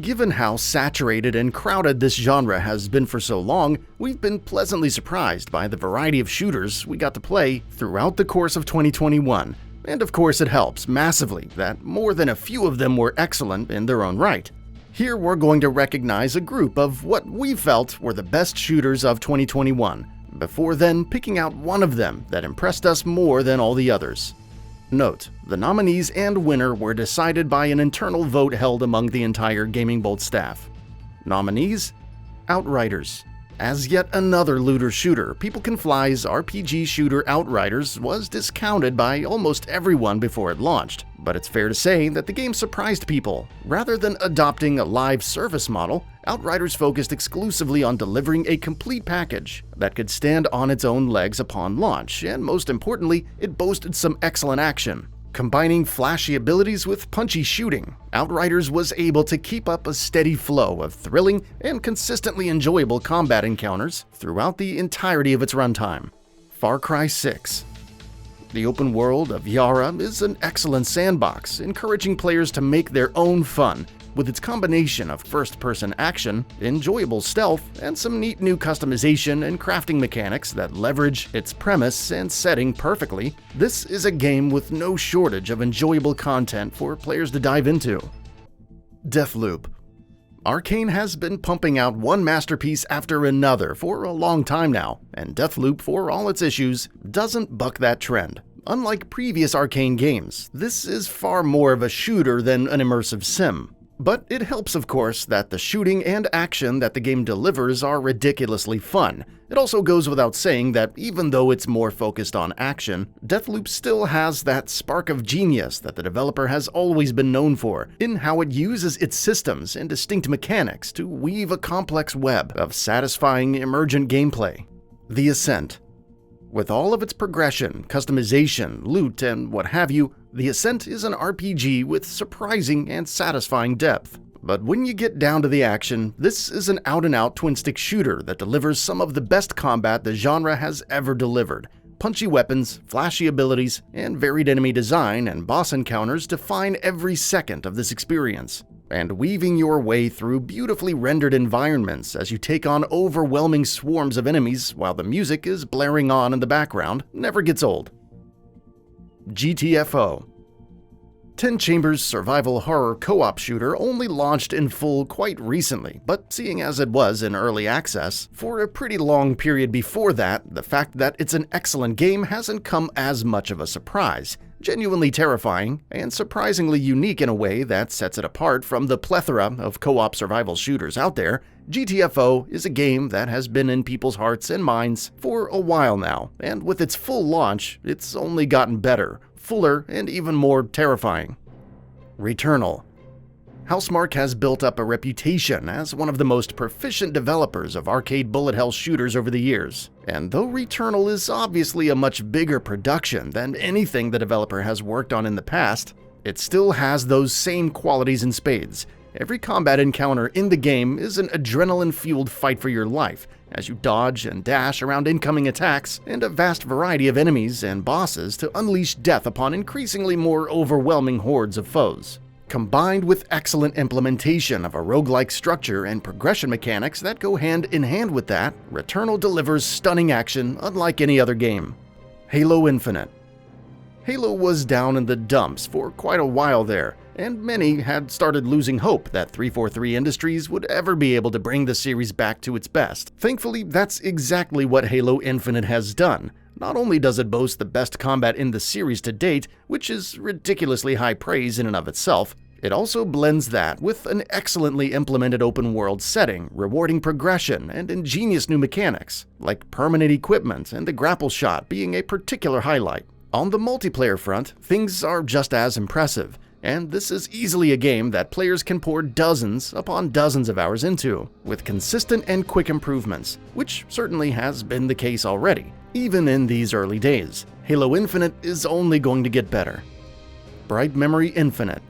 Given how saturated and crowded this genre has been for so long, we've been pleasantly surprised by the variety of shooters we got to play throughout the course of 2021. And of course it helps massively that more than a few of them were excellent in their own right. Here we're going to recognize a group of what we felt were the best shooters of 2021, before then picking out one of them that impressed us more than all the others. Note, the nominees and winner were decided by an internal vote held among the entire GamingBolt staff. Nominees: Outriders. As yet another looter shooter, People Can Fly's RPG shooter Outriders was discounted by almost everyone before it launched, but it's fair to say that the game surprised people. Rather than adopting a live service model, Outriders focused exclusively on delivering a complete package that could stand on its own legs upon launch, and most importantly, it boasted some excellent action. Combining flashy abilities with punchy shooting, Outriders was able to keep up a steady flow of thrilling and consistently enjoyable combat encounters throughout the entirety of its runtime. Far Cry 6. The open world of Yara is an excellent sandbox, encouraging players to make their own fun, with its combination of first-person action, enjoyable stealth, and some neat new customization and crafting mechanics that leverage its premise and setting perfectly. This is a game with no shortage of enjoyable content for players to dive into. DEATHLOOP. Arcane has been pumping out one masterpiece after another for a long time now, and DEATHLOOP, for all its issues, doesn't buck that trend. Unlike previous Arcane games, this is far more of a shooter than an immersive sim. But it helps, of course, that the shooting and action that the game delivers are ridiculously fun. It also goes without saying that even though it's more focused on action, DEATHLOOP still has that spark of genius that the developer has always been known for, in how it uses its systems and distinct mechanics to weave a complex web of satisfying, emergent gameplay. The Ascent. With all of its progression, customization, loot, and what have you, The Ascent is an RPG with surprising and satisfying depth. But when you get down to the action, this is an out-and-out twin-stick shooter that delivers some of the best combat the genre has ever delivered. Punchy weapons, flashy abilities, and varied enemy design and boss encounters define every second of this experience. And weaving your way through beautifully rendered environments as you take on overwhelming swarms of enemies while the music is blaring on in the background never gets old. GTFO. 10 Chambers survival horror co-op shooter only launched in full quite recently, but seeing as it was in early access for a pretty long period before that, the fact that it's an excellent game hasn't come as much of a surprise. Genuinely terrifying, and surprisingly unique in a way that sets it apart from the plethora of co-op survival shooters out there, GTFO is a game that has been in people's hearts and minds for a while now, and with its full launch, it's only gotten better, fuller, and even more terrifying. RETURNAL. Housemarque has built up a reputation as one of the most proficient developers of arcade bullet hell shooters over the years. And though RETURNAL is obviously a much bigger production than anything the developer has worked on in the past, it still has those same qualities in spades. Every combat encounter in the game is an adrenaline-fueled fight for your life, as you dodge and dash around incoming attacks and a vast variety of enemies and bosses to unleash death upon increasingly more overwhelming hordes of foes. Combined with excellent implementation of a roguelike structure and progression mechanics that go hand in hand with that, RETURNAL delivers stunning action unlike any other game. Halo Infinite. Halo was down in the dumps for quite a while there, and many had started losing hope that 343 Industries would ever be able to bring the series back to its best. Thankfully, that's exactly what Halo Infinite has done. Not only does it boast the best combat in the series to date, which is ridiculously high praise in and of itself, it also blends that with an excellently implemented open-world setting, rewarding progression and ingenious new mechanics, like permanent equipment and the grapple shot being a particular highlight. On the multiplayer front, things are just as impressive, and this is easily a game that players can pour dozens upon dozens of hours into, with consistent and quick improvements, which certainly has been the case already. Even in these early days, Halo Infinite is only going to get better. Bright Memory Infinite.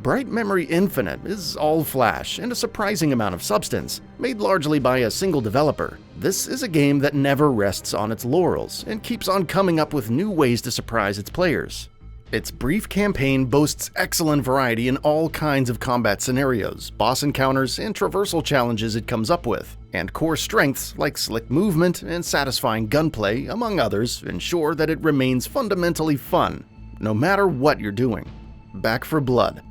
Bright Memory Infinite is all flash and a surprising amount of substance, made largely by a single developer. This is a game that never rests on its laurels and keeps on coming up with new ways to surprise its players. Its brief campaign boasts excellent variety in all kinds of combat scenarios, boss encounters, and traversal challenges it comes up with, and core strengths like slick movement and satisfying gunplay, among others, ensure that it remains fundamentally fun, no matter what you're doing. Back 4 Blood.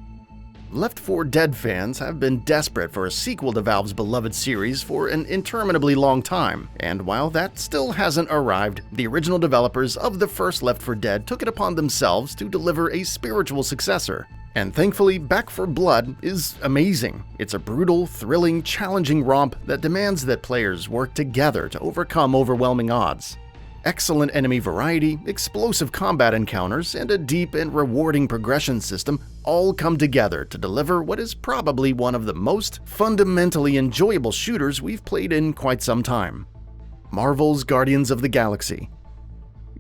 Left 4 Dead fans have been desperate for a sequel to Valve's beloved series for an interminably long time, and while that still hasn't arrived, the original developers of the first Left 4 Dead took it upon themselves to deliver a spiritual successor. And thankfully, Back 4 Blood is amazing. It's a brutal, thrilling, challenging romp that demands that players work together to overcome overwhelming odds. Excellent enemy variety, explosive combat encounters, and a deep and rewarding progression system all come together to deliver what is probably one of the most fundamentally enjoyable shooters we've played in quite some time. Marvel's Guardians of the Galaxy.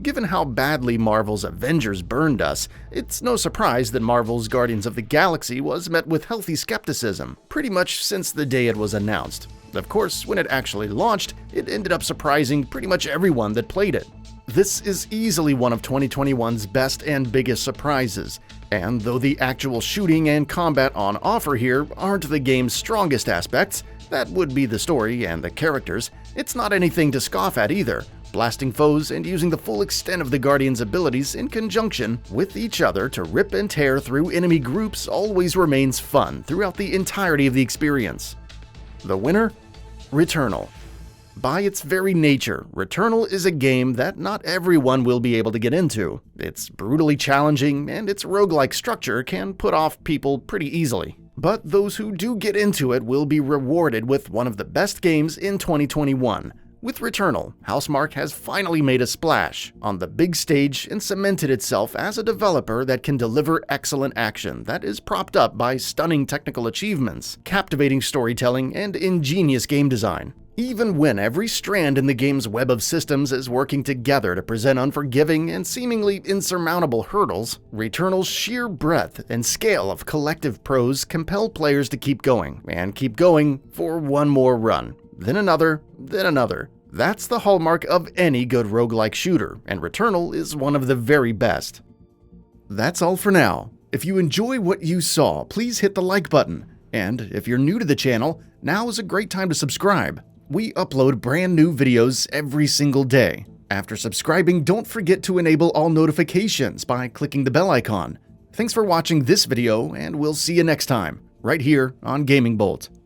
Given how badly Marvel's Avengers burned us, it's no surprise that Marvel's Guardians of the Galaxy was met with healthy skepticism, pretty much since the day it was announced. Of course, when it actually launched, it ended up surprising pretty much everyone that played it. This is easily one of 2021's best and biggest surprises, and though the actual shooting and combat on offer here aren't the game's strongest aspects, that would be the story and the characters, it's not anything to scoff at either. Blasting foes and using the full extent of the Guardians' abilities in conjunction with each other to rip and tear through enemy groups always remains fun throughout the entirety of the experience. The winner? Returnal. By its very nature, Returnal is a game that not everyone will be able to get into. It's brutally challenging, and its roguelike structure can put off people pretty easily. But those who do get into it will be rewarded with one of the best games in 2021. With Returnal, Housemarque has finally made a splash on the big stage and cemented itself as a developer that can deliver excellent action that is propped up by stunning technical achievements, captivating storytelling, and ingenious game design. Even when every strand in the game's web of systems is working together to present unforgiving and seemingly insurmountable hurdles, Returnal's sheer breadth and scale of collective prose compel players to keep going, and keep going for one more run, then another, then another. That's the hallmark of any good roguelike shooter, and Returnal is one of the very best. That's all for now. If you enjoy what you saw, please hit the like button. And if you're new to the channel, now is a great time to subscribe. We upload brand new videos every single day. After subscribing, don't forget to enable all notifications by clicking the bell icon. Thanks for watching this video, and we'll see you next time, right here on GamingBolt.